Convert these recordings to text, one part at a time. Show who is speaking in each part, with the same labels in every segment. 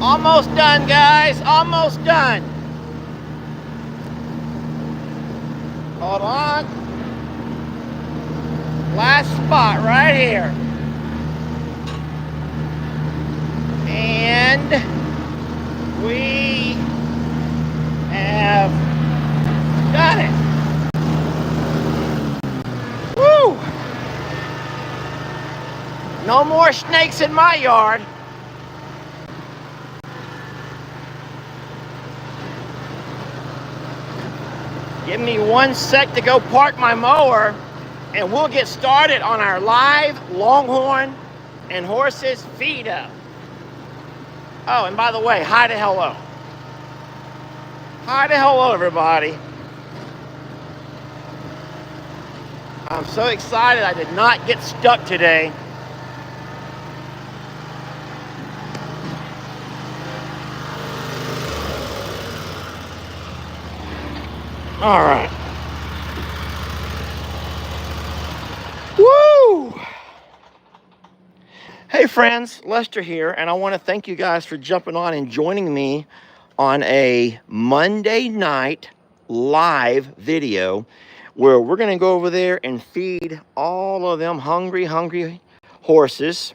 Speaker 1: Almost done, guys. Almost done. Hold on. Last spot right here. And we have done it. Woo! No more snakes in my yard. Give me 1 sec to go park my mower, and we'll get started on our live Longhorn and horses feed up. Oh, and by the way, hi to hello. Hi to hello, everybody. I'm so excited I did not get stuck today. All right. Woo! Hey friends, Lester here, and I want to thank you guys for jumping on and joining me on a Monday night live video where we're going to go over there and feed all of them hungry horses.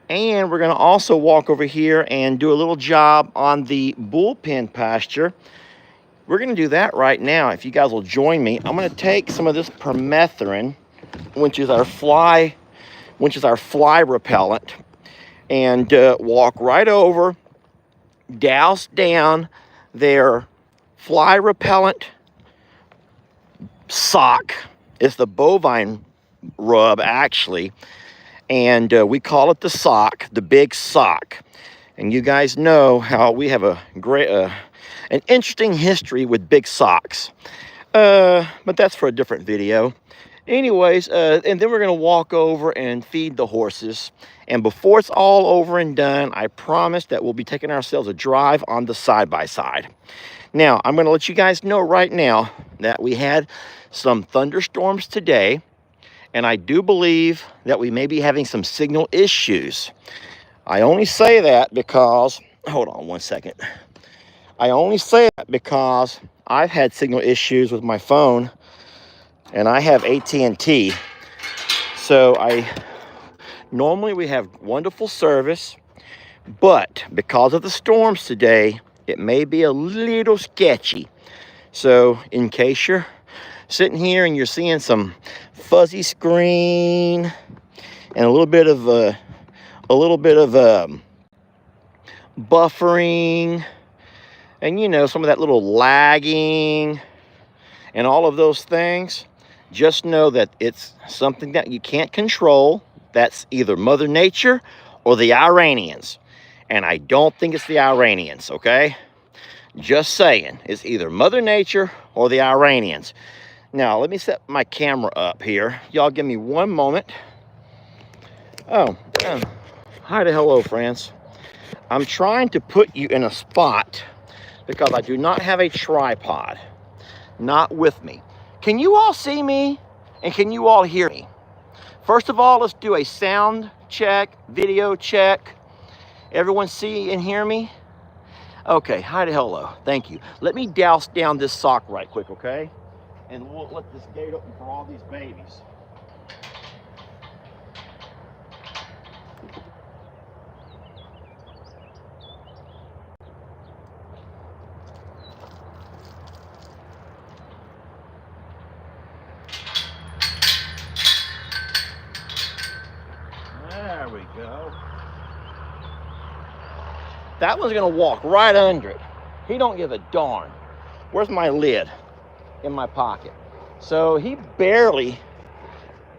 Speaker 1: And we're going to also walk over here and do a little job on the bullpen pasture. We're going to do that right now. If you guys will join me, I'm going to take some of this permethrin, which is our fly repellent, and walk right over, douse down their fly repellent sock. It's the bovine rub, actually, and we call it the sock, the big sock. And you guys know how we have a great an interesting history with big socks, but that's for a different video. Anyways, and then we're going to walk over and feed the horses. And before it's all over and done, I promise that we'll be taking ourselves a drive on the side-by-side. Now, I'm going to let you guys know right now that we had some thunderstorms today, and I do believe that we may be having some signal issues. I only say that because, hold on 1 second. I only say that because I've had signal issues with my phone, and I have AT&T. So normally we have wonderful service, but because of the storms today, it may be a little sketchy. So in case you're sitting here and you're seeing some fuzzy screen and a little bit of buffering, and you know, some of that little lagging and all of those things, just know that it's something that you can't control. That's either Mother Nature or the Iranians. And I don't think it's the Iranians, okay? Just saying, it's either Mother Nature or the Iranians. Now, let me set my camera up here. Y'all give me 1 moment. Oh, hi to hello, friends. I'm trying to put you in a spot because I do not have a tripod, not with me. Can you all see me? And can you all hear me? First of all, let's do a sound check, video check. Everyone see and hear me? Okay, hi to hello, thank you. Let me douse down this sock right quick, okay? And we'll let this gate open for all these babies. There we go. That one's gonna walk right under it. He don't give a darn. Where's my lid? In my pocket. So it barely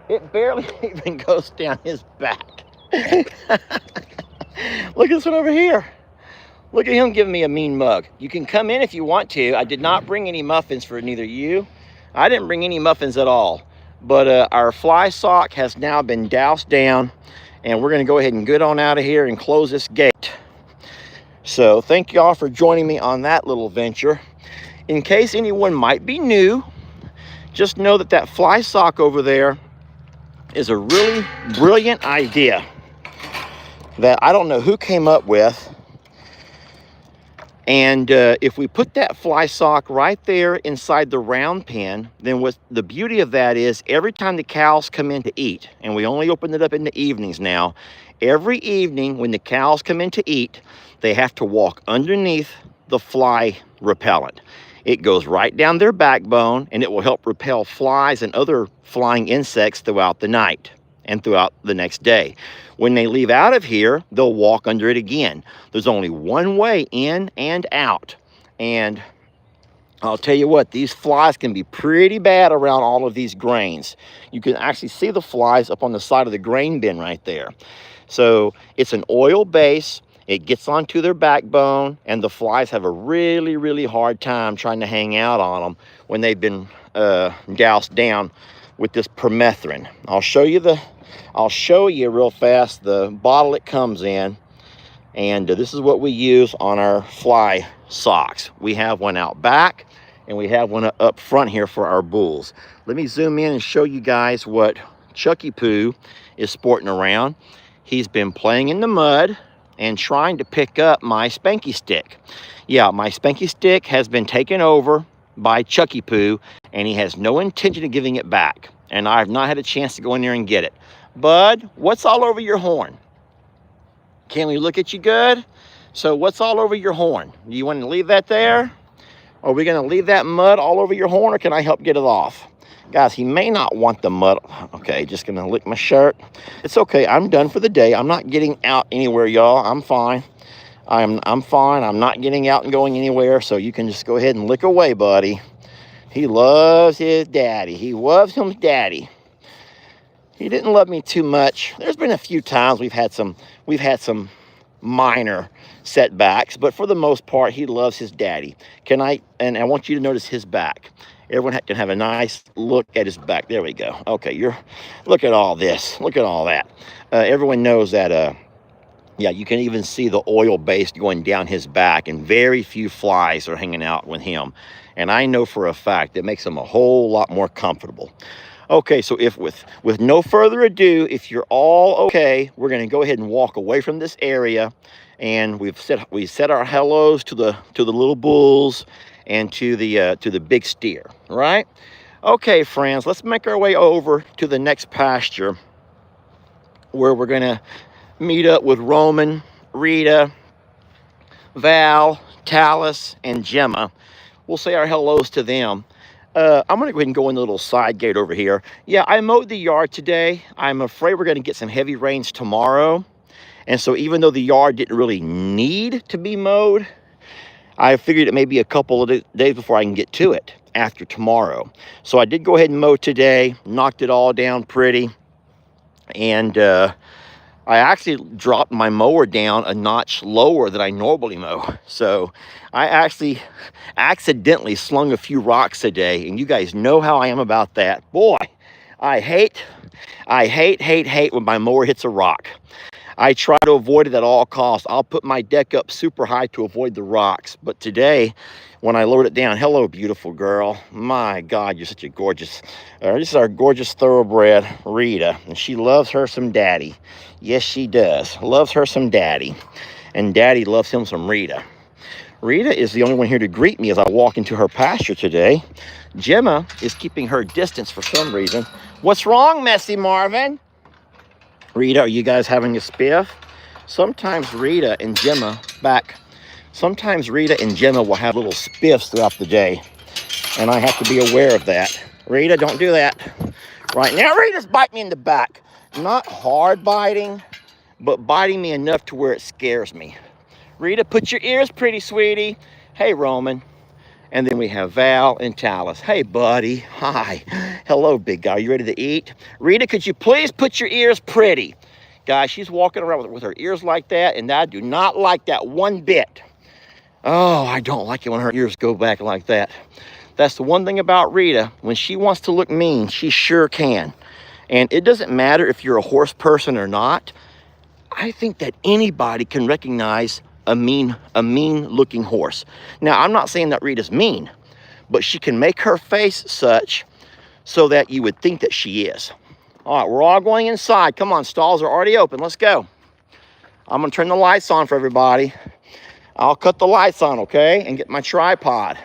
Speaker 1: even goes down his back. Look at this one over here. Look at him giving me a mean mug. You can come in if you want to. I did not bring any muffins for neither you. I didn't bring any muffins at all. But our fly sock has now been doused down, and we're gonna go ahead and get on out of here and close this gate. So thank y'all for joining me on that little venture. In case anyone might be new, just know that that fly sock over there is a really brilliant idea that I don't know who came up with. And if we put that fly sock right there inside the round pen, then what the beauty of that is every time the cows come in to eat, and we only open it up in the evenings now, every evening when the cows come in to eat, they have to walk underneath the fly repellent. It goes right down their backbone, and it will help repel flies and other flying insects throughout the night and throughout the next day. When they leave out of here, they'll walk under it again. There's only one way in and out. And I'll tell you what, these flies can be pretty bad around all of these grains. You can actually see the flies up on the side of the grain bin right there. So it's an oil base. It gets onto their backbone, and the flies have a really, really hard time trying to hang out on them when they've been doused down with this permethrin. I'll show you real fast the bottle it comes in, and this is what we use on our fly socks. We have one out back, and we have one up front here for our bulls. Let me zoom in and show you guys what Chucky Poo is sporting around. He's been playing in the mud and trying to pick up my spanky stick. Yeah, my spanky stick has been taken over by Chucky Poo, and he has no intention of giving it back. And I have not had a chance to go in there and get it. Bud, what's all over your horn? Can we look at you good? So what's all over your horn? Do you want to leave that there? Are we going to leave that mud all over your horn, or can I help get it off? Guys, he may not want the mud. Okay, just going to lick my shirt. It's okay. I'm done for the day. I'm not getting out anywhere, y'all. I'm fine. I'm fine. I'm not getting out and going anywhere, so you can just go ahead and lick away, buddy. He loves his daddy. He loves him daddy. He didn't love me too much. There's been a few times we've had some minor setbacks, but for the most part, he loves his daddy. And I want you to notice his back. Everyone can have a nice look at his back. There we go. Okay, look at all this. Look at all that. Everyone knows that, yeah, you can even see the oil base going down his back, and very few flies are hanging out with him. And I know for a fact it makes him a whole lot more comfortable. Okay, so if with no further ado, if you're all okay, we're going to go ahead and walk away from this area, and we said our hellos to the little bulls and to the big steer, right? Okay, friends, let's make our way over to the next pasture, where we're going to meet up with Roman, Rita, Val, Talus, and Gemma. We'll say our hellos to them. I'm going to go ahead and go in the little side gate over here. Yeah, I mowed the yard today. I'm afraid we're going to get some heavy rains tomorrow. And so even though the yard didn't really need to be mowed, I figured it may be a couple of days before I can get to it after tomorrow. So I did go ahead and mow today, knocked it all down pretty. And I actually dropped my mower down a notch lower than I normally mow. So I actually accidentally slung a few rocks today, and you guys know how I am about that. Boy, I hate when my mower hits a rock. I try to avoid it at all costs. I'll put my deck up super high to avoid the rocks. But today, when I lowered it down, hello, beautiful girl. My God, you're such a gorgeous, this is our gorgeous thoroughbred, Rita. And she loves her some daddy. Yes, she does. Loves her some daddy. And daddy loves him some Rita. Rita is the only one here to greet me as I walk into her pasture today. Gemma is keeping her distance for some reason. What's wrong, Messy Marvin? Rita, are you guys having a spiff? Sometimes Rita and Gemma will have little spiffs throughout the day, and I have to be aware of that. Rita, don't do that. Right now, Rita's biting me in the back. Not hard biting, but biting me enough to where it scares me. Rita, put your ears pretty, sweetie. Hey, Roman. And then we have Val and Talus. Hey, buddy. Hi. Hello, big guy. You ready to eat? Rita, could you please put your ears pretty? Guys, she's walking around with her ears like that, and I do not like that one bit. Oh, I don't like it when her ears go back like that. That's the one thing about Rita. When she wants to look mean, she sure can. And it doesn't matter if you're a horse person or not. I think that anybody can recognize a mean looking horse. Now, I'm not saying that Rita's mean, but she can make her face such so that you would think that she is. All right, we're all going inside. Come on, stalls are already open. Let's go. I'm gonna turn the lights on for everybody. I'll cut the lights on, okay, and get my tripod.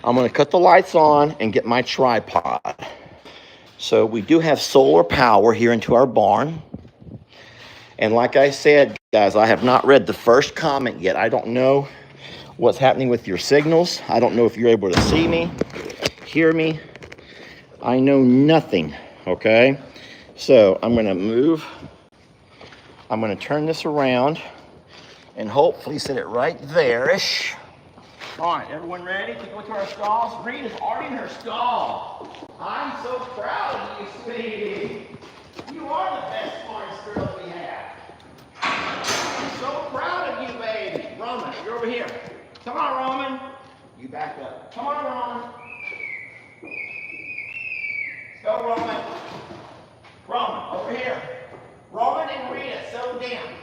Speaker 1: I'm gonna cut the lights on and get my tripod. So we do have solar power here into our barn. And like I said, guys, I have not read the first comment yet. I don't know what's happening with your signals. I don't know if you're able to see me, hear me. I know nothing, okay? So I'm gonna move. I'm gonna turn this around and hopefully set it right there-ish. All right, everyone ready to go to our stalls? Reed is already in her stall. I'm so proud of you, sweetie. You are the best, smartest girl we have. I'm so proud of you, baby. Roman, you're over here. Come on, Roman. You back up. Come on, Roman. Let's go, Roman. Roman, over here. Roman and Rita, settle down.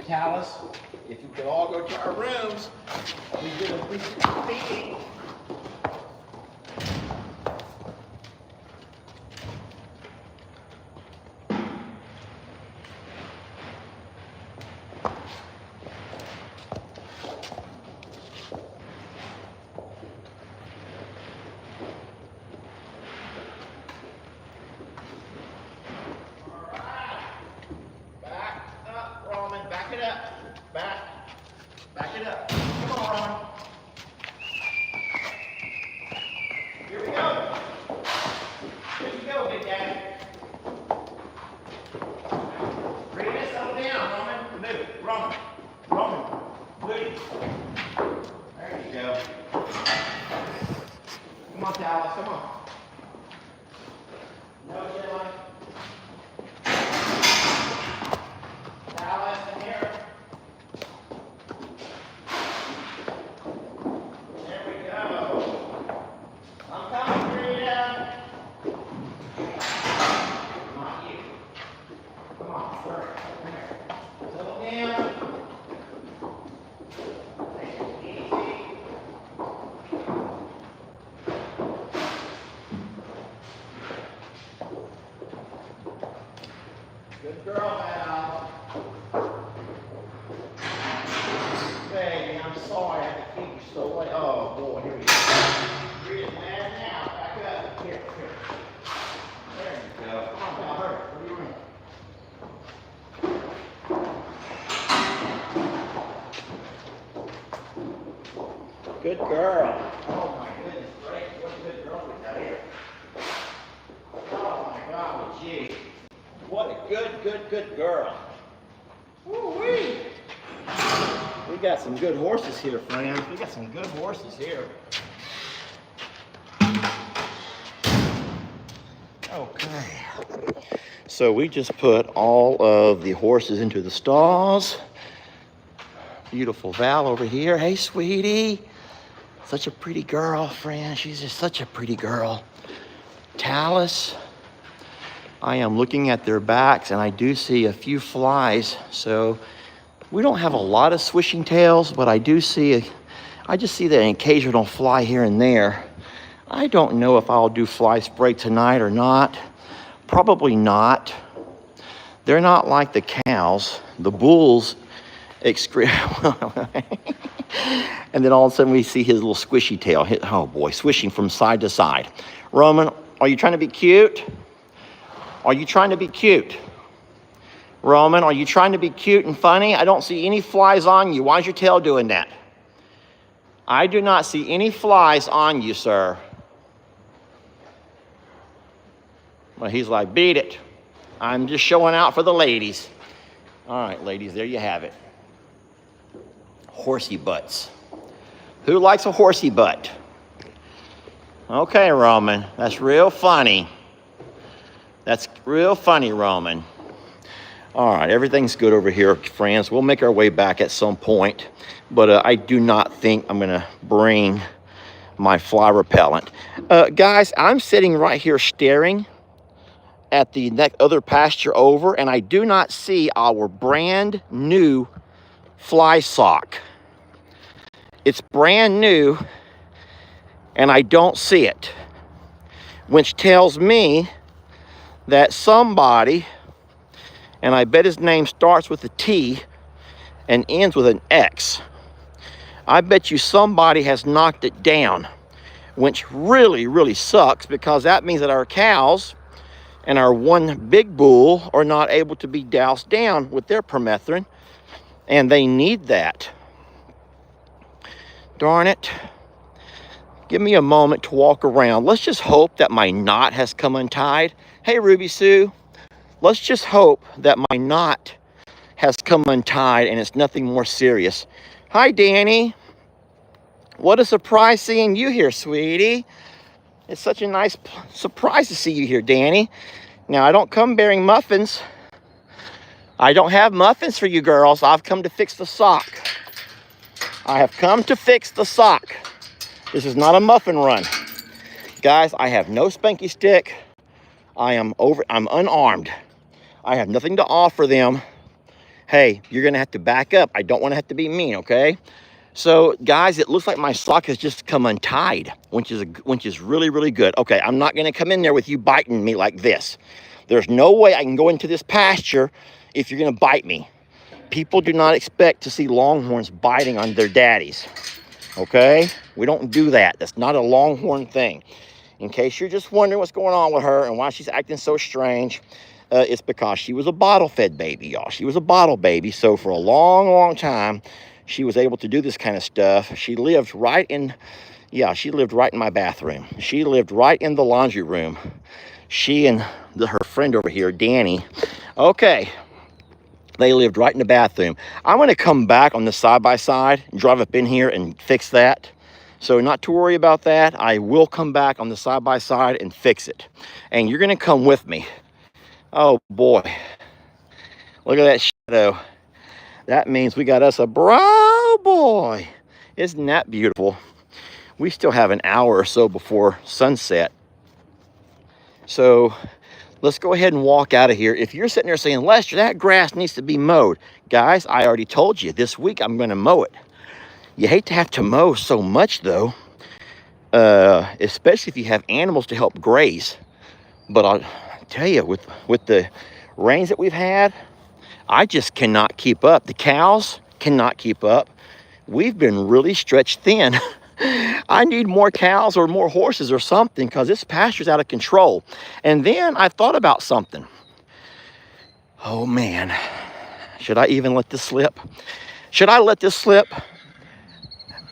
Speaker 1: Talus, if you could all go to our rooms, we did a meeting. Back it up. Back it up. Come on, Roman. Here we go. Here you go, Big Daddy. Bring this settle down, Roman. Move. Roman. Move. There you go. Come on, Talus. Come on. No, Jelly. Talus, in here. There we go. I'm coming, Rita. Not you. Come on, hurry. Come here. Settle down. Take it easy. Good girl, Val. Baby, I'm sorry I had to keep you so late. Oh, boy, here we go. Rita's mad now. Back up. Here. There you go. Come on, Val, hurry. What are you doing? Good girl. Oh, my goodness gracious. What a good girl we got here. Oh, my God, gee. What a good girl. Woo-wee. We got some good horses here, friends. We got some good horses here. Okay. So we just put all of the horses into the stalls. Beautiful Val over here. Hey, sweetie. Such a pretty girl, friend. She's just such a pretty girl. Talus. I am looking at their backs and I do see a few flies. So we don't have a lot of swishing tails, but I just see that occasional fly here and there. I don't know if I'll do fly spray tonight or not. Probably not. They're not like the cows. The bulls excrete. And then all of a sudden we see his little squishy tail. Oh boy, swishing from side to side. Roman, are you trying to be cute? Are you trying to be cute? Roman, are you trying to be cute and funny? I don't see any flies on you. Why is your tail doing that? I do not see any flies on you, sir. Well, he's like, beat it. I'm just showing out for the ladies. All right, ladies, there you have it. Horsey butts. Who likes a horsey butt? Okay, Roman, that's real funny. That's real funny, Roman. All right, everything's good over here, friends. We'll make our way back at some point, but I do not think I'm gonna bring my fly repellent. Guys, I'm sitting right here staring at the other pasture over, and I do not see our brand new fly sock. It's brand new, and I don't see it, which tells me that somebody, and I bet his name starts with a T, and ends with an X. I bet you somebody has knocked it down, which really, really sucks, because that means that our cows and our one big bull are not able to be doused down with their permethrin, and they need that. Darn it. Give me a moment to walk around. Let's just hope that my knot has come untied. Hey, Ruby Sue. Let's just hope that my knot has come untied and it's nothing more serious. Hi, Danny. What a surprise seeing you here, sweetie. It's such a nice surprise to see you here, Danny. Now, I don't come bearing muffins. I don't have muffins for you girls. I've come to fix the sock. I have come to fix the sock. This is not a muffin run. Guys, I have no spanky stick. I'm unarmed. I have nothing to offer them. Hey, you're gonna have to back up. I don't wanna have to be mean, okay? So guys, it looks like my sock has just come untied, which is really, really good. Okay, I'm not gonna come in there with you biting me like this. There's no way I can go into this pasture if you're gonna bite me. People do not expect to see Longhorns biting on their daddies, okay? We don't do that. That's not a Longhorn thing. In case you're just wondering what's going on with her and why she's acting so strange, it's because she was a bottle-fed baby, y'all. She was a bottle baby, so for a long, long time, she was able to do this kind of stuff. She lived right in my bathroom. She lived right in the laundry room. She and her friend over here, Danny, okay, they lived right in the bathroom. I'm going to come back on the side-by-side, drive up in here and fix that. So not to worry about that. I will come back on the side-by-side and fix it. And you're going to come with me. Oh, boy. Look at that shadow. That means we got us a brow boy. Isn't that beautiful? We still have an hour or so before sunset. So let's go ahead and walk out of here. If you're sitting there saying, Lester, that grass needs to be mowed. Guys, I already told you, this week I'm going to mow it. You hate to have to mow so much, though, especially if you have animals to help graze. But I'll tell you, with the rains that we've had, I just cannot keep up. The cows cannot keep up. We've been really stretched thin. I need more cows or more horses or something, because this pasture's out of control. And then I thought about something. Oh, man. Should I even let this slip? Should I let this slip?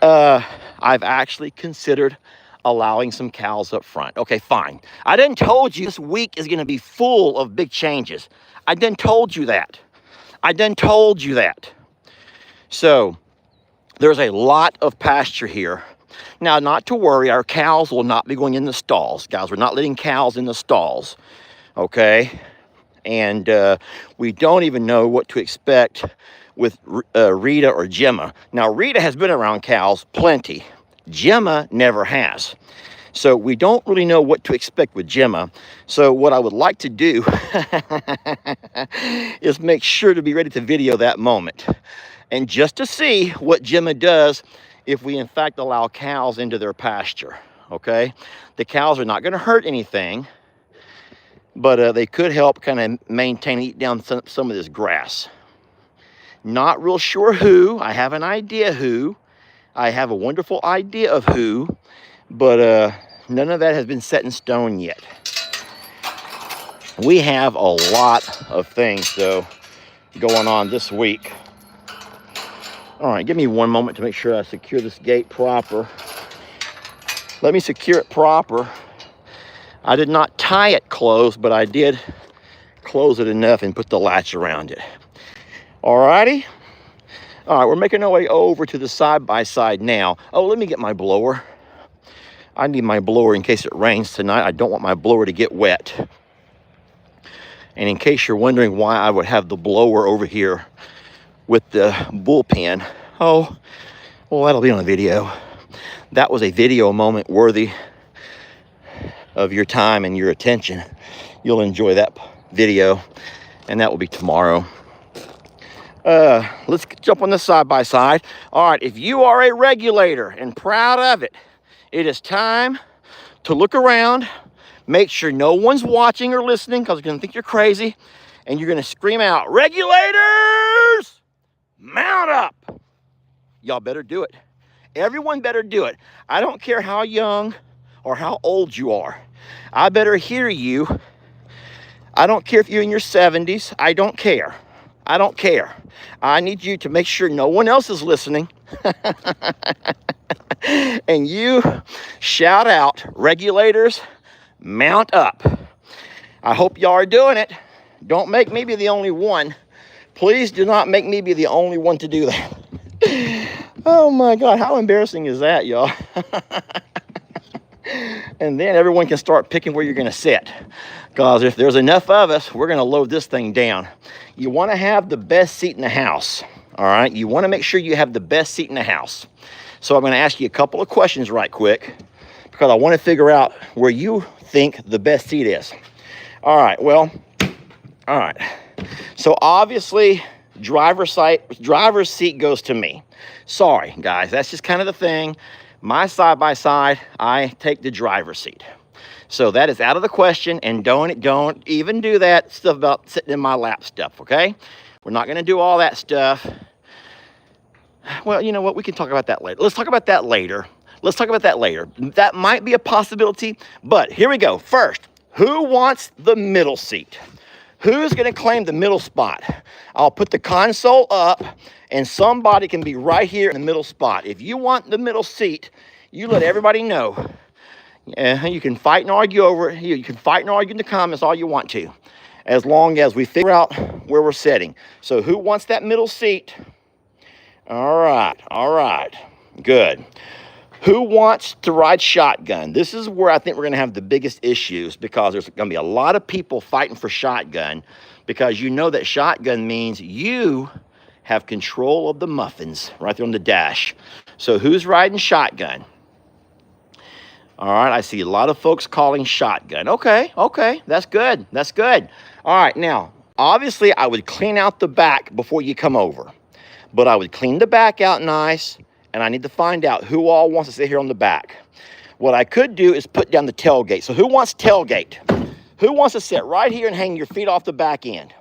Speaker 1: I've actually considered allowing some cows up front. Okay, fine. I done told you this week is going to be full of big changes. I done told you that. So there's a lot of pasture here. Now, not to worry, our cows will not be going in the stalls. Guys, we're not letting cows in the stalls, okay? And we don't even know what to expect with Rita or Gemma. Now, Rita has been around cows plenty. Gemma never has. So we don't really know what to expect with Gemma. So what I would like to do is make sure to be ready to video that moment. And just to see what Gemma does if we in fact allow cows into their pasture, okay? The cows are not gonna hurt anything, but they could help kind of maintain, eat down some of this grass. Not real sure who. I have an idea who. I have a wonderful idea of who, but none of that has been set in stone yet. We have a lot of things, though, going on this week. All right, give me one moment to make sure I secure this gate proper. Let me secure it proper. I did not tie it closed, but I did close it enough and put the latch around it. All righty. All right, we're making our way over to the side-by-side now. Oh, let me get my blower. I need my blower in case it rains tonight. I don't want my blower to get wet. And in case you're wondering why I would have the blower over here with the bullpen, oh, well, that'll be on a video. That was a video moment worthy of your time and your attention. You'll enjoy that video, and that will be tomorrow. Let's jump on the side-by-side. All right, if you are a regulator and proud of it, it is time to look around, make sure no one's watching or listening, because they're going to think you're crazy, and you're going to scream out, "Regulators, mount Y'all better do it. Everyone better do it. I don't care how young or how old you are. I better hear you. I don't care if you're in your 70s. I don't care. I don't care. I need you to make sure no one else is listening. And you shout out, regulators, mount up. I hope y'all are doing it. Don't make me be the only one. Please do not make me be the only one to do that. Oh my God, how embarrassing is that, y'all? And then everyone can start picking where you're gonna sit. Because if there's enough of us, we're gonna load this thing down. You wanna have the best seat in the house, all right? You wanna make sure you have the best seat in the house. So I'm gonna ask you a couple of questions right quick, because I wanna figure out where you think the best seat is. All right, well, all right. So obviously, driver's seat goes to me. Sorry, guys, that's just kind of the thing. My side-by-side, I take the driver's seat. So that is out of the question, and don't even do that stuff about sitting in my lap stuff, okay? We're not gonna do all that stuff. Well, you know what, we can talk about that later. Let's talk about that later. Let's talk about that later. That might be a possibility, but here we go. First, who wants the middle seat? Who's gonna claim the middle spot? I'll put the console up and somebody can be right here in the middle spot. If you want the middle seat, you let everybody know. You can fight and argue over it. You can fight and argue in the comments all you want to, as long as we figure out where we're sitting. So who wants that middle seat? All right, good. Who wants to ride shotgun? This is where I think we're gonna have the biggest issues, because there's gonna be a lot of people fighting for shotgun, because you know that shotgun means you have control of the muffins right there on the dash. So who's riding shotgun? All right, I see a lot of folks calling shotgun. Okay, that's good, that's good. All right, now, obviously I would clean out the back before you come over, but I would clean the back out nice, and I need to find out who all wants to sit here on the back. What I could do is put down the tailgate. So who wants tailgate? Who wants to sit right here and hang your feet off the back end?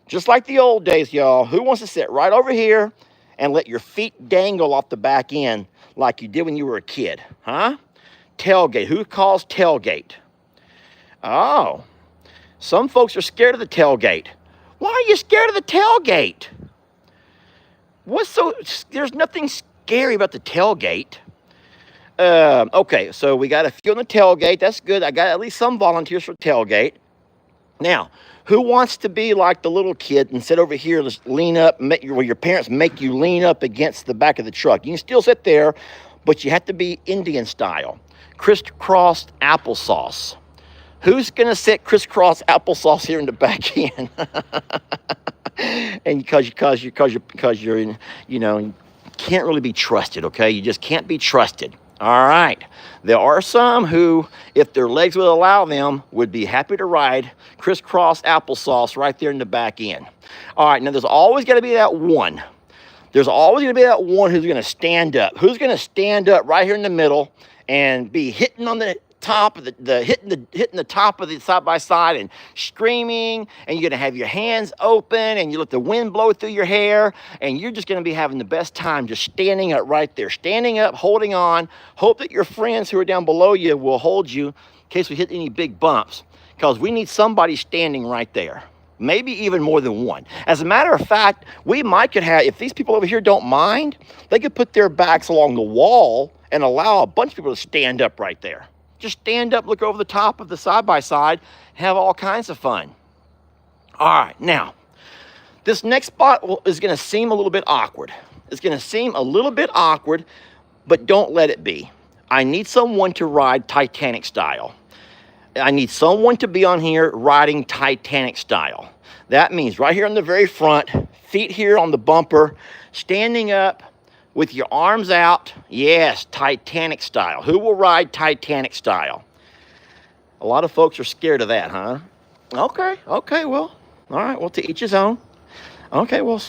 Speaker 1: Just like the old days, y'all. Who wants to sit right over here and let your feet dangle off the back end like you did when you were a kid? Huh? Tailgate. Who calls tailgate? Oh, some folks are scared of the tailgate. Why are you scared of the tailgate? There's nothing scary about the tailgate. Okay, so we got a few on the tailgate. That's good. I got at least some volunteers for tailgate. Now, who wants to be like the little kid and sit over here, just lean up, where your parents make you lean up against the back of the truck? You can still sit there, but you have to be Indian style. Crisscross applesauce. Who's gonna sit crisscross applesauce here in the back end? And because you're in, you can't really be trusted, okay? You just can't be trusted. All right. There are some who, if their legs would allow them, would be happy to ride crisscross applesauce right there in the back end. All right. Now, there's always got to be that one. There's always going to be that one who's going to stand up. Who's going to stand up right here in the middle and be hitting on the top of hitting the top of the side by side and screaming, and you're gonna have your hands open and you let the wind blow through your hair, and you're just gonna be having the best time just standing up right there, standing up, holding on. Hope that your friends who are down below you will hold you in case we hit any big bumps, because we need somebody standing right there. Maybe even more than one. As a matter of fact, could have, if these people over here don't mind, they could put their backs along the wall and allow a bunch of people to stand up right there. Just stand up, look over the top of the side-by-side, have all kinds of fun. All right, now, this next spot is going to seem a little bit awkward. It's going to seem a little bit awkward, but don't let it be. I need someone to ride Titanic style. I need someone to be on here riding Titanic style. That means right here in the very front, feet here on the bumper, standing up, with your arms out. Yes, Titanic style. Who will ride Titanic style? A lot of folks are scared of that, huh? Okay, well, all right, well, to each his own. Okay, well,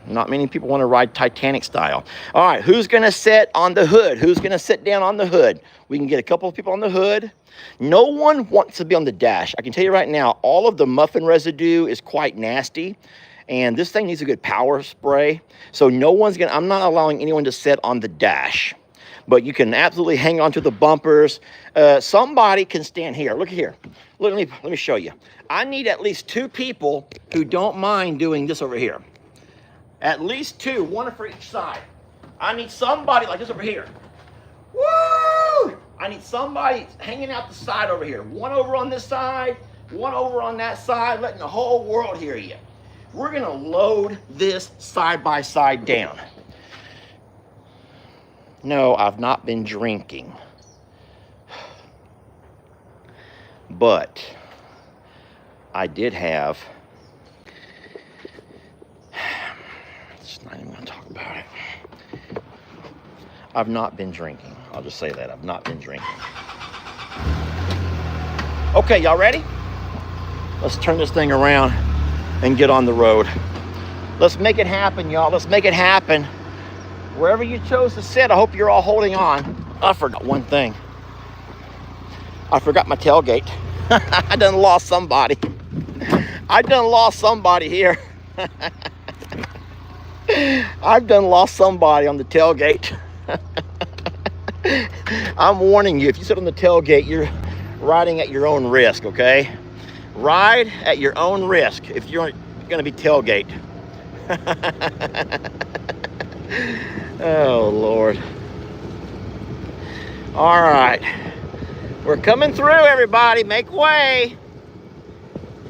Speaker 1: not many people want to ride Titanic style. All right, who's going to sit on the hood? Who's going to sit down on the hood? We can get a couple of people on the hood. No one wants to be on the dash. I can tell you right now, all of the muffin residue is quite nasty. And this thing needs a good power spray. So no one's gonna, I'm not allowing anyone to sit on the dash. But you can absolutely hang on to the bumpers. Somebody can stand here. Look here. Let me show you. I need at least 2 people who don't mind doing this over here. At least 2, 1 for each side. I need somebody like this over here. Woo! I need somebody hanging out the side over here. 1 over on this side, 1 over on that side, letting the whole world hear you. We're gonna load this side by side down. No, I've not been drinking. But I did have, just not even gonna talk about it. I've not been drinking. I'll just say that, I've not been drinking. Okay, y'all ready? Let's turn this thing around and get on the road. Let's make it happen, y'all. Let's make it happen. Wherever you chose to sit, I hope you're all holding on. I forgot one thing. I forgot my tailgate. I done lost somebody. I done lost somebody here. I've done lost somebody on the tailgate. I'm warning you, if you sit on the tailgate, you're riding at your own risk, okay? Ride at your own risk if you're going to be tailgate. Oh, Lord. All right. We're coming through, everybody. Make way.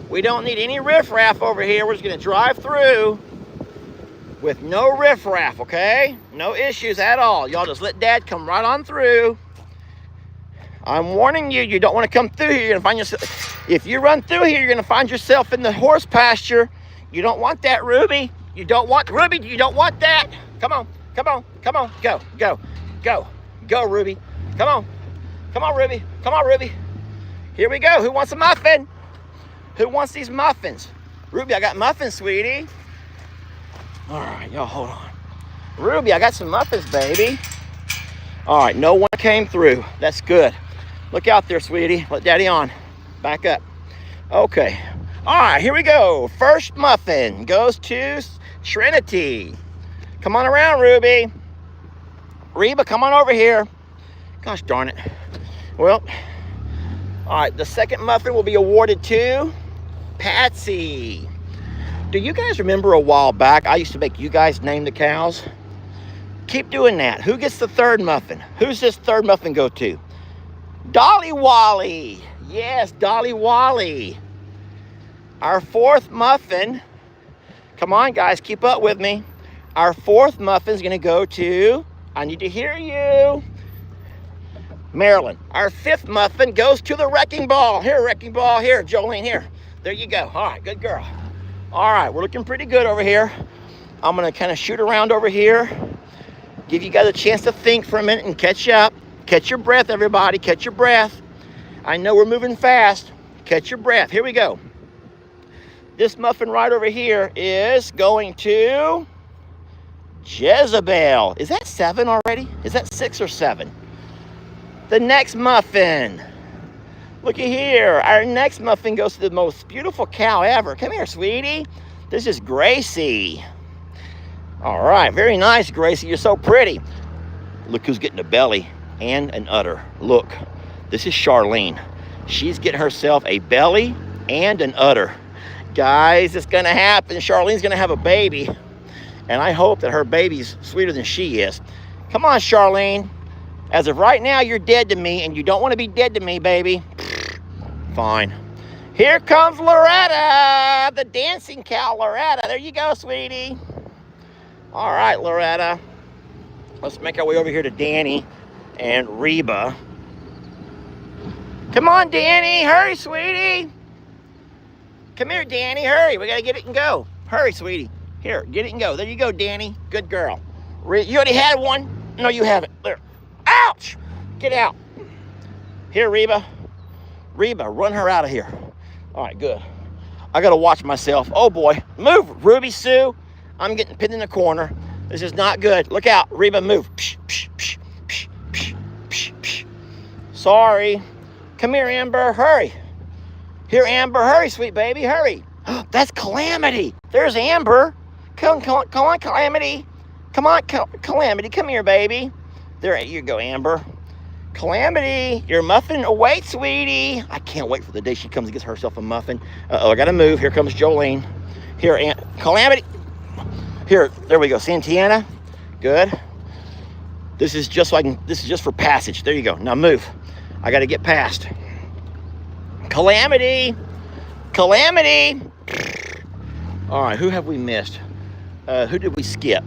Speaker 1: We don't need any riffraff over here. We're just going to drive through with no riffraff, okay? No issues at all. Y'all just let Dad come right on through. I'm warning you, you don't want to come through here. You're going to find yourself, if you run through here, you're going to find yourself in the horse pasture. You don't want that, Ruby. You don't want, Ruby, you don't want that. Come on, come on, come on. Go, go, go, go, Ruby. Come on. Come on, Ruby. Come on, Ruby. Here we go. Who wants a muffin? Who wants these muffins? Ruby, I got muffins, sweetie. All right, y'all hold on. Ruby, I got some muffins, baby. All right, no one came through. That's good. Look out there, sweetie. Let Daddy on. Back up. Okay. All right, here we go. First muffin goes to Trinity. Come on around, Ruby. Reba, come on over here. Gosh darn it. Well, all right, the second muffin will be awarded to Patsy. Do you guys remember a while back, I used to make you guys name the cows? Keep doing that. Who gets the third muffin? Who's this third muffin go to? Dolly Wally. Yes, Dolly Wally. Our fourth muffin, come on guys, keep up with me. Our fourth muffin is gonna go to, I need to hear you, Marilyn. Our fifth muffin goes to the Wrecking Ball. Here, Wrecking Ball, here, Jolene, here. There you go. All right, good girl. All right, we're looking pretty good over here. I'm gonna kind of shoot around over here, give you guys a chance to think for a minute and catch up. Catch your breath, everybody, catch your breath. I know we're moving fast. Catch your breath, here we go. This muffin right over here is going to Jezebel. Is that 7 already? Is that 6 or 7? The next muffin. Looky here. Our next muffin goes to the most beautiful cow ever. Come here, sweetie. This is Gracie. All right. Very nice, Gracie. You're so pretty. Look who's getting a belly and an udder. Look. This is Charlene. She's getting herself a belly and an udder. Guys, it's going to happen. Charlene's going to have a baby. And I hope that her baby's sweeter than she is. Come on, Charlene. As of right now, you're dead to me, and you don't want to be dead to me, baby. Fine. Here comes Loretta, the dancing cow, Loretta. There you go, sweetie. All right, Loretta. Let's make our way over here to Danny and Reba. Come on, Danny. Hurry, sweetie. Come here, Danny. Hurry. We got to get it and go. Hurry, sweetie. Here, get it and go. There you go, Danny. Good girl. You already had one? No, you haven't. There. Ouch! Get out. Here, Reba. Reba, run her out of here. All right, good. I got to watch myself. Oh, boy. Move, Ruby Sue. I'm getting pinned in the corner. This is not good. Look out. Reba, move. Psh, psh, psh, psh, psh, psh, psh. Sorry. Come here, Amber. Hurry. Here, Amber. Hurry, sweet baby. Hurry. That's Calamity. There's Amber. Come on, Calamity. Come on, Calamity. Come here, baby. There you go, Amber. Calamity, your muffin awaits, sweetie. I can't wait for the day she comes and gets herself a muffin. Uh-oh, I gotta move. Here comes Jolene. Here, Calamity. Here, there we go. Santiana. Good. This is just for passage. There you go. Now move. I gotta get past. Calamity. Calamity. All right, who have we missed? Who did we skip?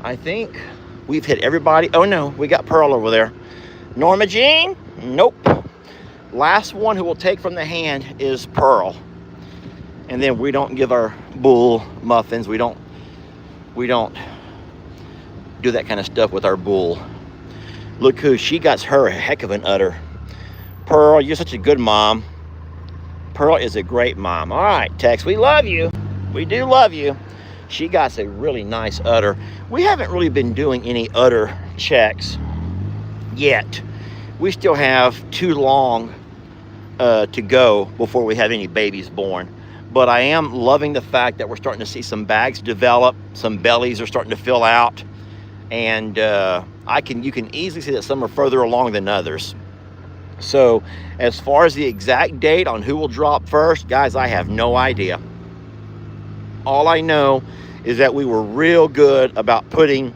Speaker 1: I think we've hit everybody. Oh no, we got Pearl over there. Norma Jean? Nope. Last one who will take from the hand is Pearl. And then we don't give our bull muffins. We don't do that kind of stuff with our bull. Look who, she got her a heck of an udder. Pearl, you're such a good mom. Pearl is a great mom. All right, Tex, we love you. We do love you. She got a really nice udder. We haven't really been doing any udder checks yet. We still have too long to go before we have any babies born. But I am loving the fact that we're starting to see some bags develop, some bellies are starting to fill out, and you can easily see that some are further along than others. So as far as the exact date on who will drop first, guys, I have no idea. All I know is that we were real good about putting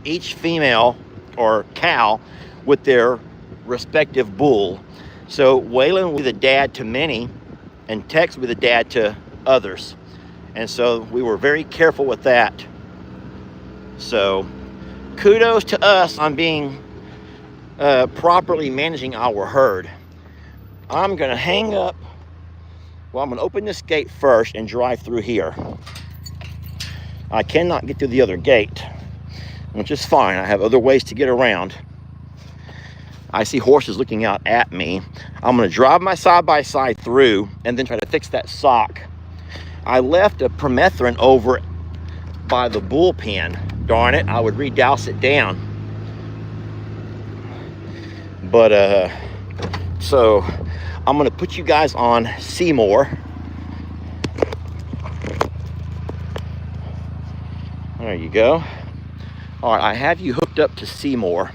Speaker 1: each female or cow with their respective bull. So Waylon will be the dad to many, and Tex will be the dad to others. And so we were very careful with that. So kudos to us on being properly managing our herd. I'm gonna hang up. Well, I'm gonna open this gate first and drive through here. I cannot get through the other gate, which is fine. I have other ways to get around. I see horses looking out at me. I'm gonna drive my side-by-side through and then try to fix that sock. I left a permethrin over by the bullpen. Darn it, I would redouse it down. But so I'm gonna put you guys on Seymour. There you go. All right, I have you hooked up to Seymour.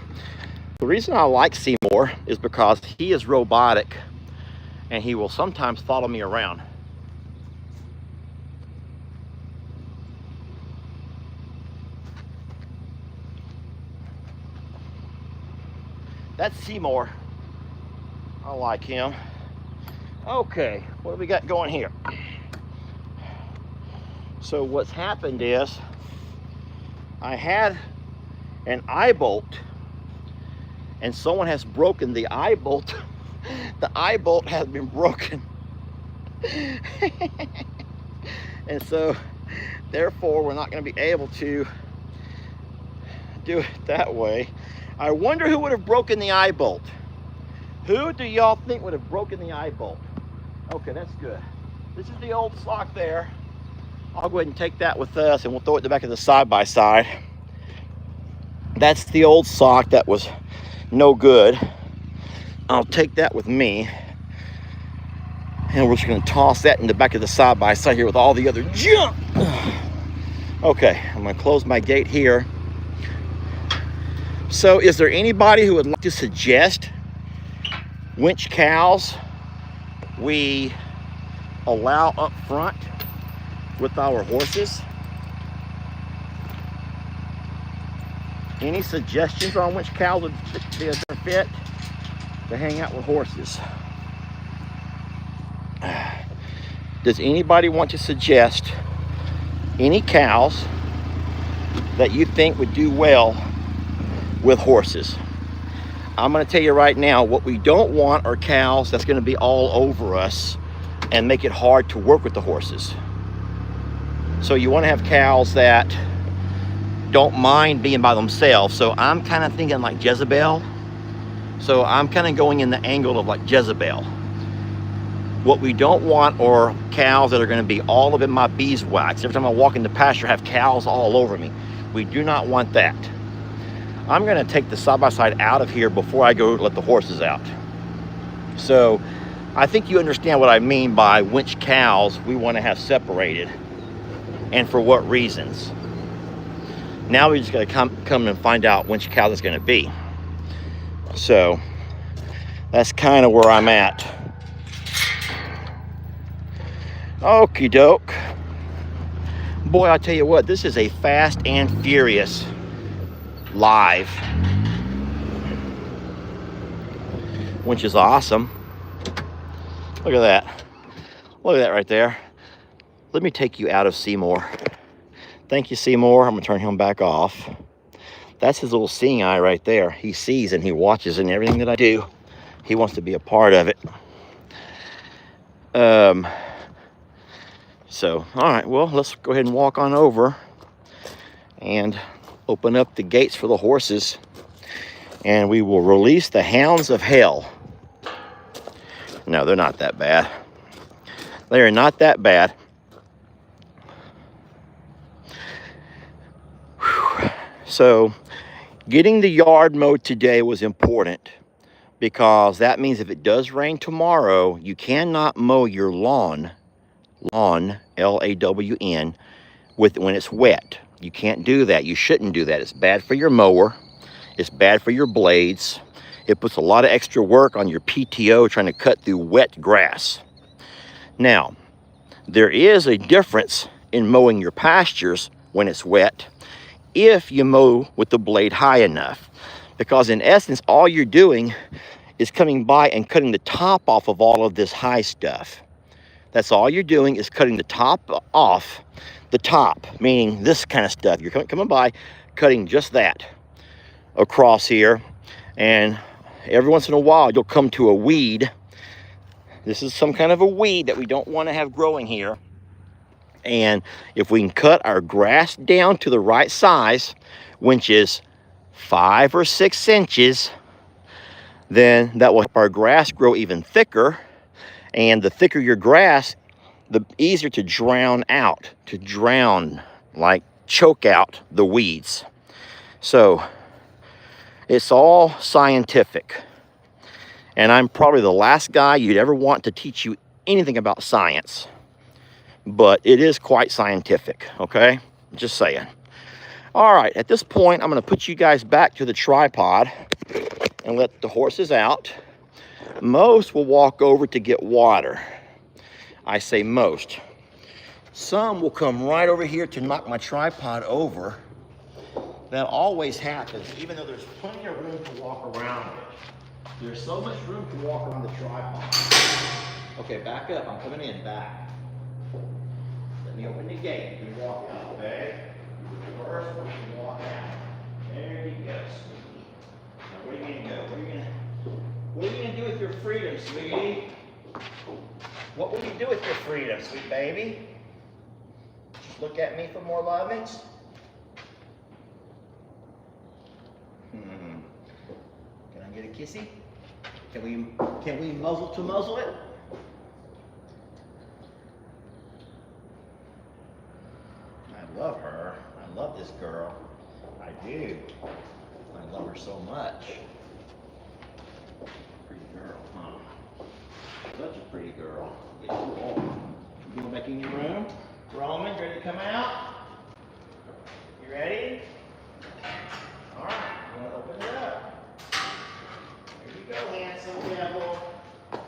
Speaker 1: The reason I like Seymour is because he is robotic and he will sometimes follow me around. That's Seymour. I like him. Okay, what do we got going here? So what's happened is I had an eye bolt and someone has broken the eye bolt. The eye bolt has been broken. And so therefore we're not going to be able to do it that way. I wonder who would have broken the eye bolt. Who do y'all think would have broken the eye bolt? Okay, that's good. This is the old sock there. I'll go ahead and take that with us and we'll throw it in the back of the side-by-side. That's the old sock that was no good. I'll take that with me. And we're just gonna toss that in the back of the side-by-side here with all the other junk. Okay, I'm gonna close my gate here. So is there anybody who would like to suggest which cows we allow up front with our horses? Any suggestions on which cows would be a good fit to hang out with horses? Does anybody want to suggest any cows that you think would do well with horses? I'm going to tell you right now, what we don't want are cows that's going to be all over us and make it hard to work with the horses. So you want to have cows that don't mind being by themselves. So I'm kind of thinking like Jezebel. So I'm kind of going in the angle of like Jezebel. What we don't want are cows that are going to be all up in my beeswax. Every time I walk in the pasture, I have cows all over me. We do not want that. I'm going to take the side-by-side out of here before I go let the horses out. So I think you understand what I mean by which cows we want to have separated and for what reasons. Now we just got to come and find out which cow it's going to be. So that's kind of where I'm at. Okie doke. Boy, I'll tell you what, this is a fast and furious live, which is awesome. Look at that. Look at that right there. Let me take you out of Seymour. Thank you, Seymour. I'm gonna turn him back off. That's his little seeing eye right there. He sees and he watches and everything that I do. He wants to be a part of it. So, all right, well, let's go ahead and walk on over and open up the gates for the horses, and we will release the hounds of hell. No, they're not that bad. They are not that bad. Whew. So, getting the yard mowed today was important because that means if it does rain tomorrow, you cannot mow your lawn, L-A-W-N, when it's wet. You can't do that. You shouldn't do that. It's bad for your mower. It's bad for your blades. It puts a lot of extra work on your PTO trying to cut through wet grass. Now, there is a difference in mowing your pastures when it's wet if you mow with the blade high enough. Because in essence, all you're doing is coming by and cutting the top off of all of this high stuff. That's all you're doing is cutting the top off, the top, meaning this kind of stuff. You're coming by, cutting just that across here. And every once in a while, you'll come to a weed. This is some kind of a weed that we don't want to have growing here. And if we can cut our grass down to the right size, which is 5 or 6 inches, then that will help our grass grow even thicker. And the thicker your grass, the easier to drown, like choke out the weeds. So it's all scientific. And I'm probably the last guy you'd ever want to teach you anything about science. But it is quite scientific, okay? Just saying. All right, at this point, I'm gonna put you guys back to the tripod and let the horses out. Most will walk over to get water. I say most. Some will come right over here to knock my tripod over. That always happens, even though there's plenty of room to walk around it. There's so much room to walk around the tripod. Okay, back up. I'm coming in, back. Let me open the gate. You can walk out, okay? First, you can walk out. There you go, sweetie. Now, where are you going to go? What are you going to do with your freedom, sweetie? What will you do with your freedom, sweet baby? Just look at me for more lovings? Can I get a kissy? Can we muzzle to muzzle it? I love her. I love this girl. I do. I love her so much. Pretty girl, huh? Such a pretty girl. Get you on. You gonna make any room? Roman, ready to come out? You ready? All right, I'm gonna open it up. There you go, handsome devil. If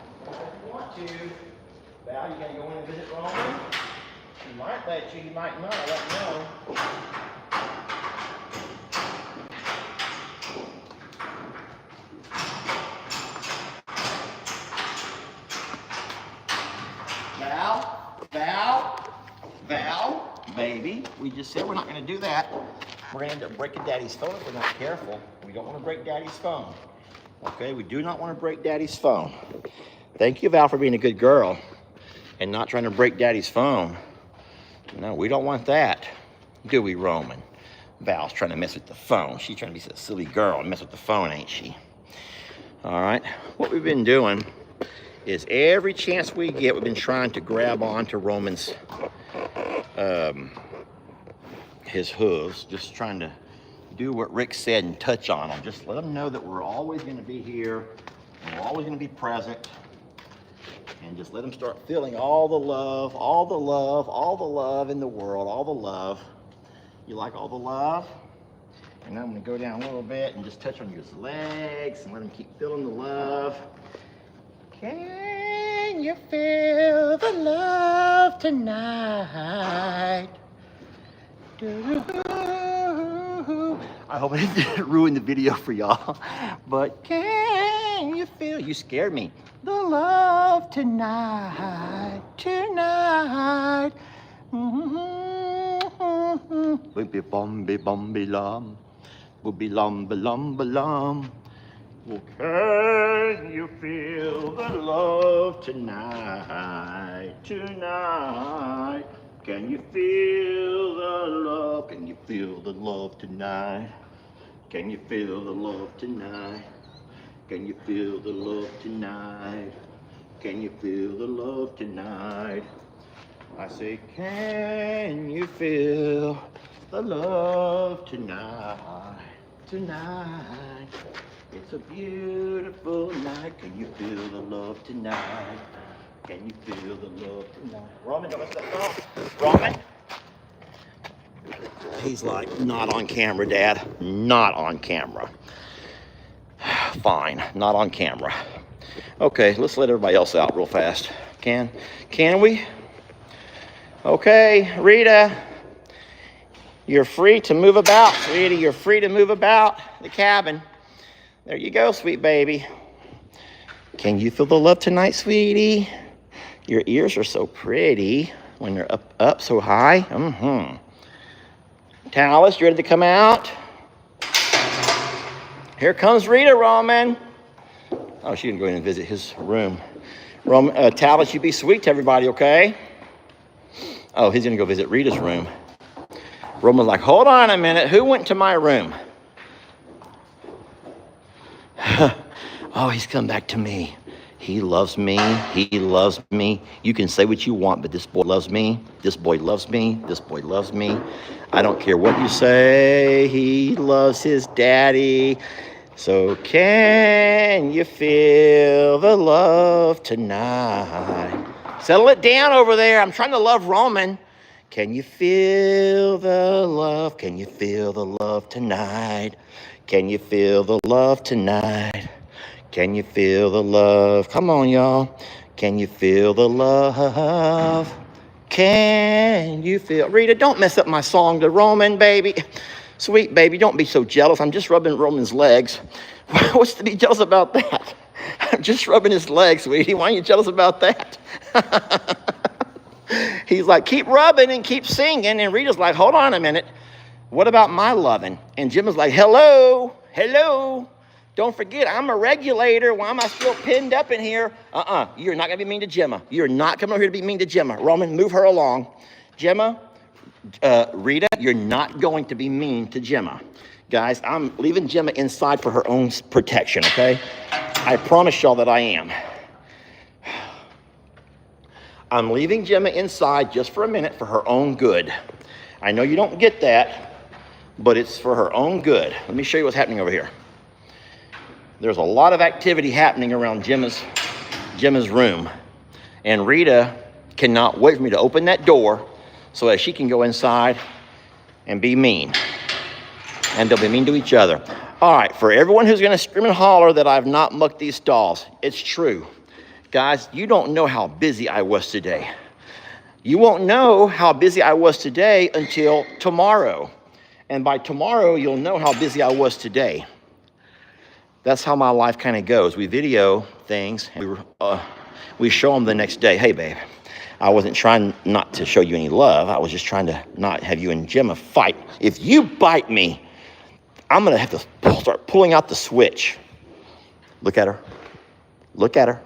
Speaker 1: you want to. Val, you gonna go in and visit Roman? He might let you, he might not, I don't know. Val, baby, we just said we're not going to do that. We're going to end up breaking Daddy's phone if we're not careful. We don't want to break Daddy's phone. Okay, we do not want to break Daddy's phone. Thank you, Val, for being a good girl and not trying to break Daddy's phone. No, we don't want that, do we, Roman? Val's trying to mess with the phone. She's trying to be a silly girl and mess with the phone, ain't she? All right, what we've been doing is every chance we get, we've been trying to grab onto Roman's, his hooves, just trying to do what Rick said and touch on them. Just let them know that we're always going to be here, and we're always going to be present, And just let them start feeling all the love, all the love, all the love in the world, all the love. You like all the love? And I'm gonna go down a little bit and just touch on his legs and let him keep feeling the love. Can you feel the love tonight? I hope I didn't ruin the video for y'all, but can you feel, you scared me, the love tonight, tonight. Booby bomby bomby lum, booby lum lum lum. Well, can you feel the love tonight, tonight? Can you feel the love? Can you feel the love tonight? Can you feel the love tonight? Can you feel the love tonight? Can you feel the love tonight? I say, can you feel the love tonight? Tonight. It's a beautiful night. Can you feel the love tonight? Can you feel the love tonight? Roman, don't mess that up. Roman? He's like, not on camera, Dad. Not on camera. Fine, not on camera. Okay, let's let everybody else out real fast. Can we? Okay, Rita. You're free to move about, sweetie. You're free to move about the cabin. There you go, sweet baby. Can you feel the love tonight, sweetie? Your ears are so pretty when they're up so high. Talus, you ready to come out? Here comes Rita, Roman. Oh, she can go in and visit his room. Roman, Talus, you be sweet to everybody, okay? Oh, he's gonna go visit Rita's room. Roman's like, hold on a minute. Who went to my room? Oh, he's come back to me. He loves me. He loves me. You can say what you want, but this boy loves me. This boy loves me. This boy loves me. I don't care what you say. He loves his daddy. So can you feel the love tonight? Settle it down over there. I'm trying to love Roman. Can you feel the love? Can you feel the love tonight? Can you feel the love tonight? Can you feel the love? Come on, y'all. Can you feel the love? Can you feel? Rita, don't mess up my song to Roman, baby. Sweet baby, don't be so jealous. I'm just rubbing Roman's legs. What's to be jealous about that? I'm just rubbing his legs, sweetie. Why are you jealous about that? He's like, keep rubbing and keep singing. And Rita's like, hold on a minute. What about my loving? And Jim is like, hello, hello. Don't forget, I'm a regulator. Why am I still pinned up in here? You're not going to be mean to Gemma. You're not coming over here to be mean to Gemma. Roman, move her along. Gemma, Rita, you're not going to be mean to Gemma. Guys, I'm leaving Gemma inside for her own protection, okay? I promise y'all that I am. I'm leaving Gemma inside just for a minute for her own good. I know you don't get that, but it's for her own good. Let me show you what's happening over here. There's a lot of activity happening around Gemma's room. And Rita cannot wait for me to open that door so that she can go inside and be mean. And they'll be mean to each other. All right, for everyone who's gonna scream and holler that I've not mucked these stalls, it's true. Guys, you don't know how busy I was today. You won't know how busy I was today until tomorrow. And by tomorrow, you'll know how busy I was today. That's how my life kind of goes. We video things, and we show them the next day. Hey, babe, I wasn't trying not to show you any love. I was just trying to not have you and Gemma fight. If you bite me, I'm going to have to start pulling out the switch. Look at her. Look at her.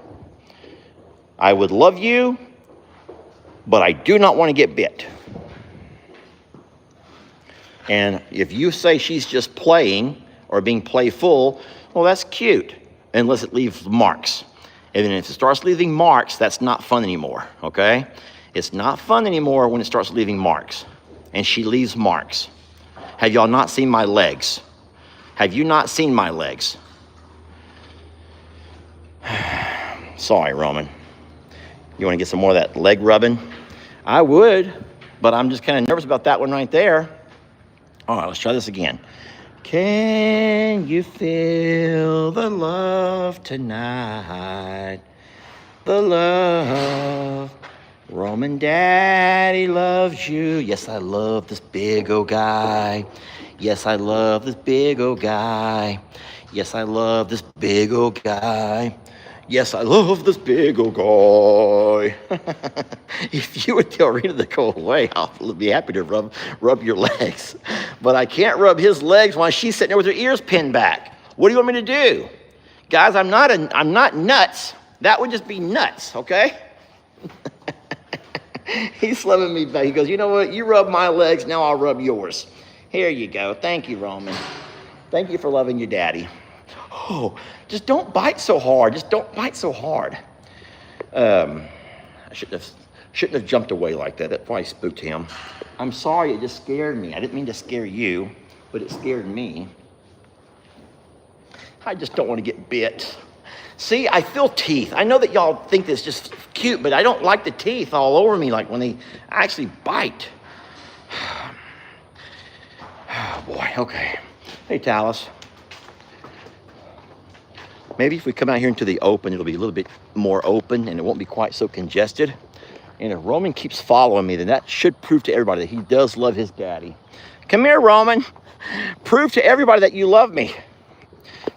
Speaker 1: I would love you, but I do not want to get bit. And if you say she's just playing or being playful, well, that's cute, unless it leaves marks. And then if it starts leaving marks, that's not fun anymore, okay? It's not fun anymore when it starts leaving marks. And she leaves marks. Have y'all not seen my legs? Have you not seen my legs? Sorry, Roman. You want to get some more of that leg rubbing? I would, but I'm just kind of nervous about that one right there. All right, let's try this again. Can you feel the love tonight? The love. Roman Daddy loves you. Yes, I love this big old guy. Yes, I love this big old guy. Yes, I love this big old guy. Yes, I love this big old guy. If you would tell Rita to go away, I'll be happy to rub your legs. But I can't rub his legs while she's sitting there with her ears pinned back. What do you want me to do? Guys, I'm not nuts. That would just be nuts, okay? He's slumming me back. He goes, you know what? You rub my legs, now I'll rub yours. Here you go. Thank you, Roman. Thank you for loving your daddy. Oh, just don't bite so hard. Just don't bite so hard. I shouldn't have jumped away like that. That probably spooked him. I'm sorry, it just scared me. I didn't mean to scare you, but it scared me. I just don't want to get bit. See, I feel teeth. I know that y'all think this is just cute, but I don't like the teeth all over me, like when they actually bite. Oh boy, okay. Hey, Talus. Maybe if we come out here into the open, it'll be a little bit more open and it won't be quite so congested. And if Roman keeps following me, then that should prove to everybody that he does love his daddy. Come here, Roman. Prove to everybody that you love me.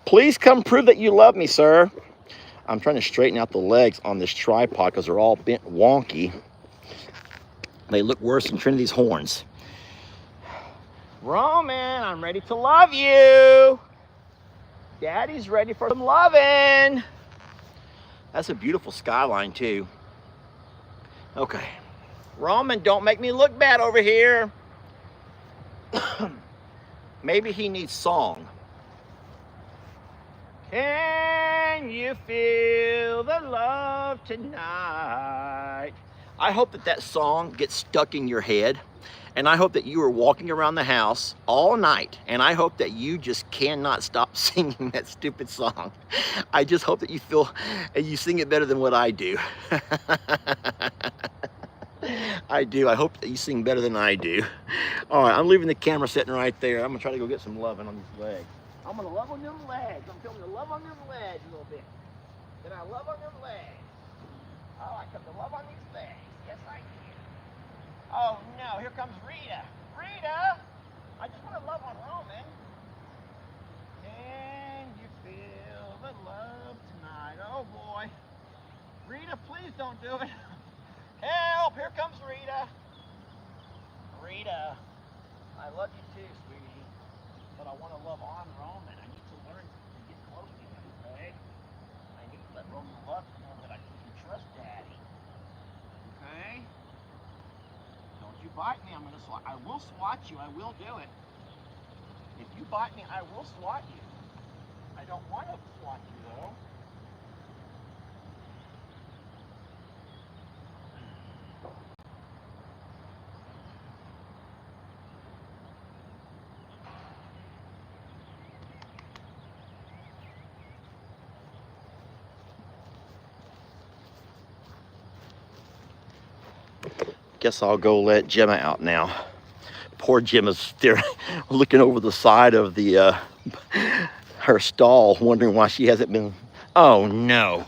Speaker 1: Please come prove that you love me, sir. I'm trying to straighten out the legs on this tripod because they're all bent wonky. They look worse than Trinity's horns. Roman, I'm ready to love you. Daddy's ready for some loving. That's a beautiful skyline too. Okay. Roman, don't make me look bad over here. Maybe he needs song. Can you feel the love tonight? I hope that song gets stuck in your head. And I hope that you are walking around the house all night. And I hope that you just cannot stop singing that stupid song. I just hope that you sing it better than what I do. I do. I hope that you sing better than I do. All right, I'm leaving the camera sitting right there. I'm gonna try to go get some loving on these legs. I'm gonna love on them legs. I'm telling you to love on them legs a little bit. Then I love on them legs. Oh, I come to love on these legs. Yes, I do. Oh no, here comes Rita. Rita! I just want to love on Roman. Can you feel the love tonight? Oh boy. Rita, please don't do it. Help! Here comes Rita. Rita, I love you too, sweetie. But I want to love on Roman. I need to learn to get close to him, okay? I need to let Roman love to know that I can trust Daddy. Okay? Don't you bite me, I'm gonna swat. I will swat you, I will do it. If you bite me, I will swat you. I don't want to swat you though. Guess I'll go let Gemma out now. Poor Gemma's there looking over the side of the her stall, wondering why she hasn't been. Oh no.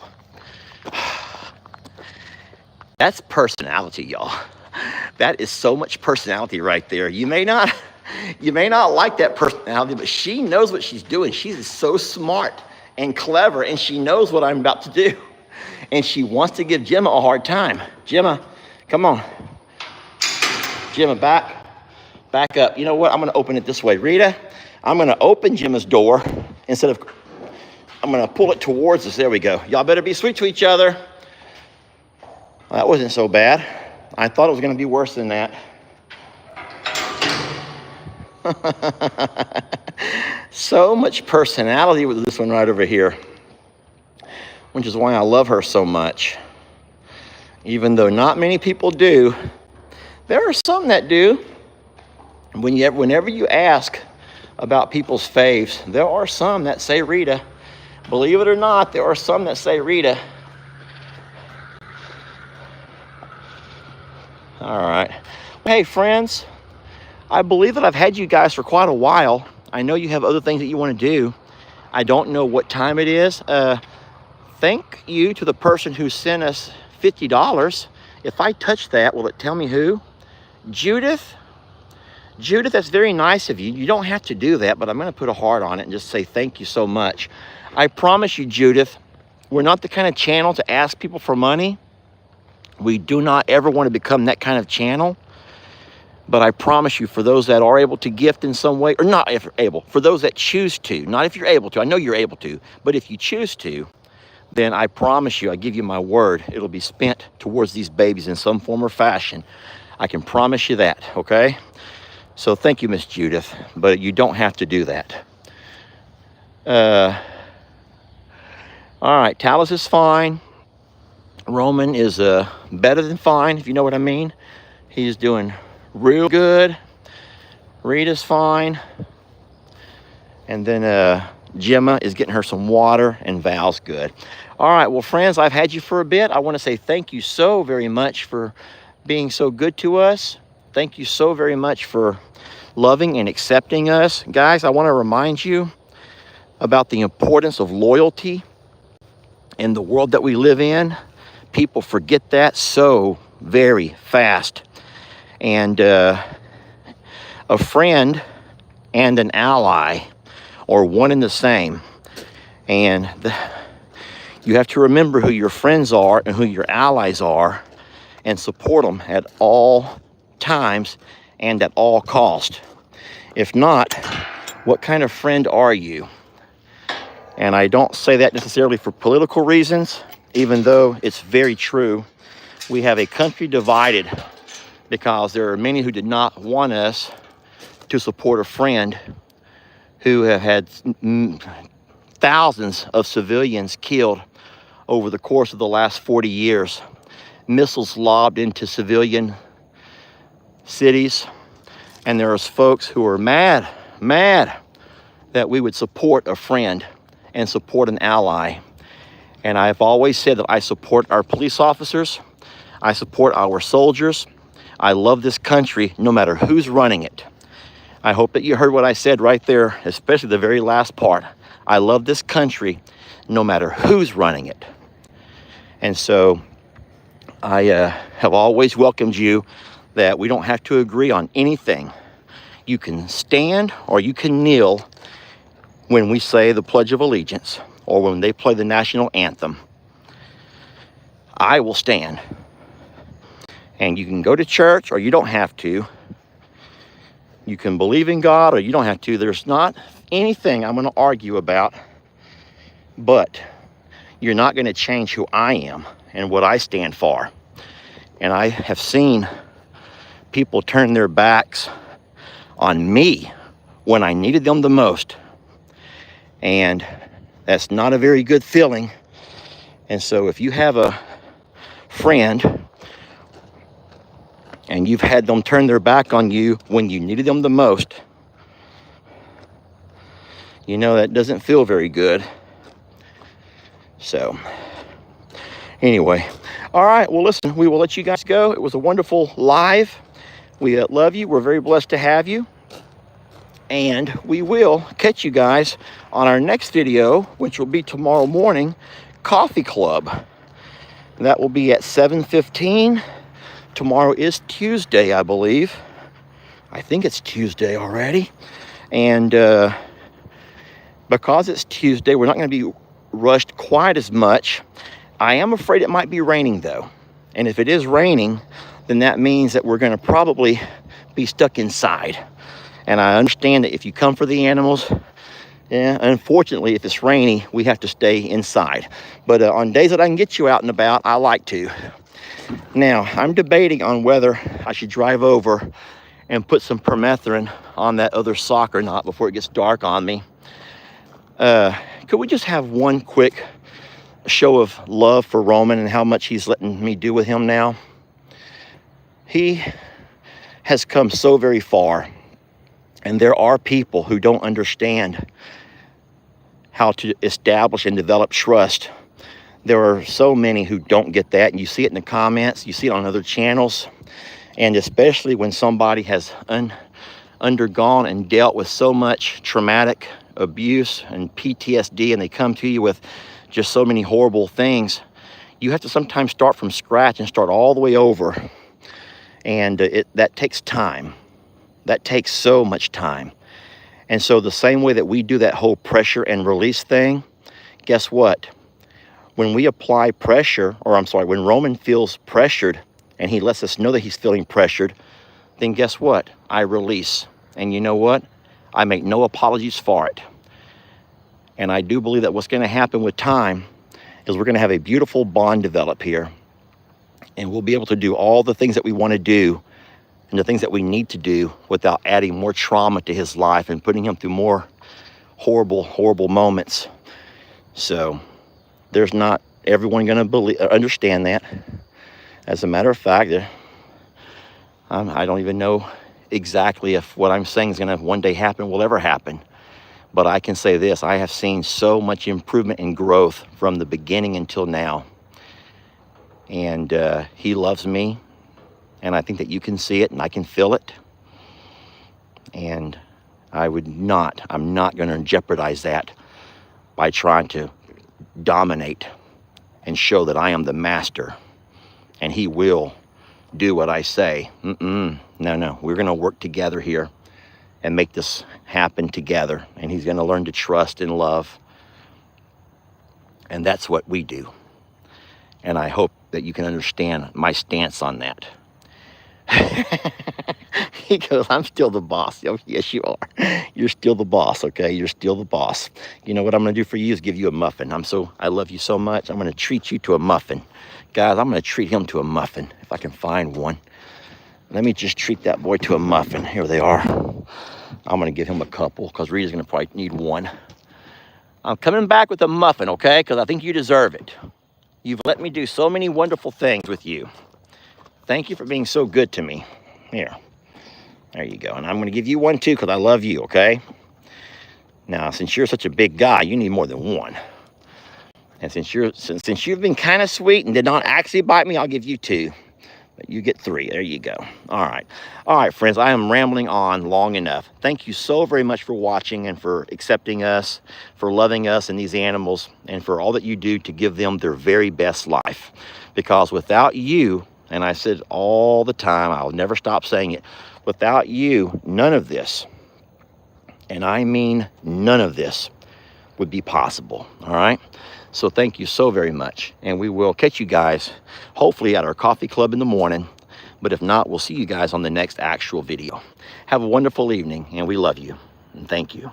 Speaker 1: That's personality, y'all. That is so much personality right there. You may not like that personality, but she knows what she's doing. She is so smart and clever, and she knows what I'm about to do. And she wants to give Gemma a hard time. Gemma, come on. Gemma, back up. You know what? I'm going to open it this way. Rita, I'm going to open Gemma's door instead of, I'm going to pull it towards us. There we go. Y'all better be sweet to each other. Well, that wasn't so bad. I thought it was going to be worse than that. So much personality with this one right over here, which is why I love her so much. Even though not many people do, there are some that do. Whenever you ask about people's faves, there are some that say Rita. Believe it or not, there are some that say Rita. All right. Hey, friends, I believe that I've had you guys for quite a while. I know you have other things that you want to do. I don't know what time it is. Thank you to the person who sent us $50. If I touch that, will it tell me who? Judith? Judith, that's very nice of you. You don't have to do that, but I'm going to put a heart on it and just say thank you so much. I promise you, Judith, we're not the kind of channel to ask people for money. We do not ever want to become that kind of channel. But I promise you, for those that are able to gift in some way, or not if you're able, for those that choose to, not if you're able to, I know you're able to, but if you choose to, then I promise you, I give you my word, it'll be spent towards these babies in some form or fashion. I can promise you that, okay? So thank you, Miss Judith, but you don't have to do that. All right, Talus is fine. Roman is better than fine, if you know what I mean. He's doing real good. Rita's fine. And then Gemma is getting her some water, and Val's good. All right, well, friends, I've had you for a bit. I want to say thank you so very much for being so good to us. Thank you so very much for loving and accepting us. Guys, I want to remind you about the importance of loyalty in the world that we live in. People forget that so very fast. And a friend and an ally are one and the same. And you have to remember who your friends are and who your allies are and support them at all times and at all cost. If not, what kind of friend are you? And I don't say that necessarily for political reasons, even though it's very true. We have a country divided because there are many who did not want us to support a friend who have had thousands of civilians killed over the course of the last 40 years. Missiles lobbed into civilian cities. And there's folks who are mad that we would support a friend and support an ally. And I've always said that I support our police officers. I support our soldiers. I love this country no matter who's running it. I hope that you heard what I said right there, especially the very last part. I love this country no matter who's running it. And so I have always welcomed you that we don't have to agree on anything. You can stand or you can kneel when we say the Pledge of Allegiance or when they play the national anthem. I will stand. And you can go to church or you don't have to. You can believe in God or you don't have to. There's not anything I'm going to argue about, but you're not going to change who I am and what I stand for. And I have seen people turn their backs on me when I needed them the most. And that's not a very good feeling. And so if you have a friend and you've had them turn their back on you when you needed them the most, you know that doesn't feel very good. So anyway, all right, well, listen, we will let you guys go. It was a wonderful live. We love you. We're very blessed to have you. And we will catch you guys on our next video, which will be tomorrow morning, Coffee Club. That will be at 7:15. Tomorrow is Tuesday, I believe. I think it's Tuesday already. And because it's Tuesday, we're not going to be rushed quite as much. I am afraid it might be raining, though. And if it is raining, then that means that we're going to probably be stuck inside. And I understand that if you come for the animals, yeah, unfortunately, if it's rainy, we have to stay inside. But on days that I can get you out and about, I like to. Now, I'm debating on whether I should drive over and put some permethrin on that other sock or not before it gets dark on me. Could we just have one quick show of love for Roman and how much he's letting me do with him now? He has come so very far. And there are people who don't understand how to establish and develop trust. There are so many who don't get that, and you see it in the comments, you see it on other channels, And especially when somebody has undergone and dealt with so much traumatic abuse and PTSD, and they come to you with just so many horrible things, you have to sometimes start from scratch and start all the way over. And that takes time. That takes so much time. And so the same way that we do that whole pressure and release thing, guess what? When we apply pressure, or I'm sorry, when Roman feels pressured and he lets us know that he's feeling pressured, then guess what? I release. And you know what? I make no apologies for it. And I do believe that what's going to happen with time is we're going to have a beautiful bond develop here. And we'll be able to do all the things that we want to do and the things that we need to do without adding more trauma to his life and putting him through more horrible, horrible moments. So there's not everyone going to understand that. As a matter of fact, I don't even know exactly if what I'm saying is going to one day happen will ever happen. But I can say this, I have seen so much improvement and growth from the beginning until now. And he loves me. And I think that you can see it and I can feel it. And I'm not going to jeopardize that by trying to dominate and show that I am the master. And he will do what I say. No, we're going to work together here and make this happen together. And he's going to learn to trust and love. And that's what we do. And I hope that you can understand my stance on that. He goes, I'm still the boss. Oh, yes, you are. You're still the boss, okay? You're still the boss. You know what I'm going to do for you is give you a muffin. I love you so much. I'm going to treat you to a muffin. Guys, I'm going to treat him to a muffin if I can find one. Let me just treat that boy to a muffin. Here they are. I'm going to give him a couple because Rita's going to probably need one. I'm coming back with a muffin, okay? Because I think you deserve it. You've let me do so many wonderful things with you. Thank you for being so good to me. Here. There you go. And I'm going to give you one too because I love you, okay? Now, since you're such a big guy, you need more than one. And since you've been kind of sweet and did not actually bite me, I'll give you two. But you get three. There you go. All right. All right, friends. I am rambling on long enough. Thank you so very much for watching and for accepting us, for loving us and these animals, and for all that you do to give them their very best life. Because without you, and I said all the time, I'll never stop saying it, without you, none of this, and I mean none of this, would be possible. All right? So thank you so very much. And we will catch you guys hopefully at our coffee club in the morning. But if not, we'll see you guys on the next actual video. Have a wonderful evening, and we love you. And thank you.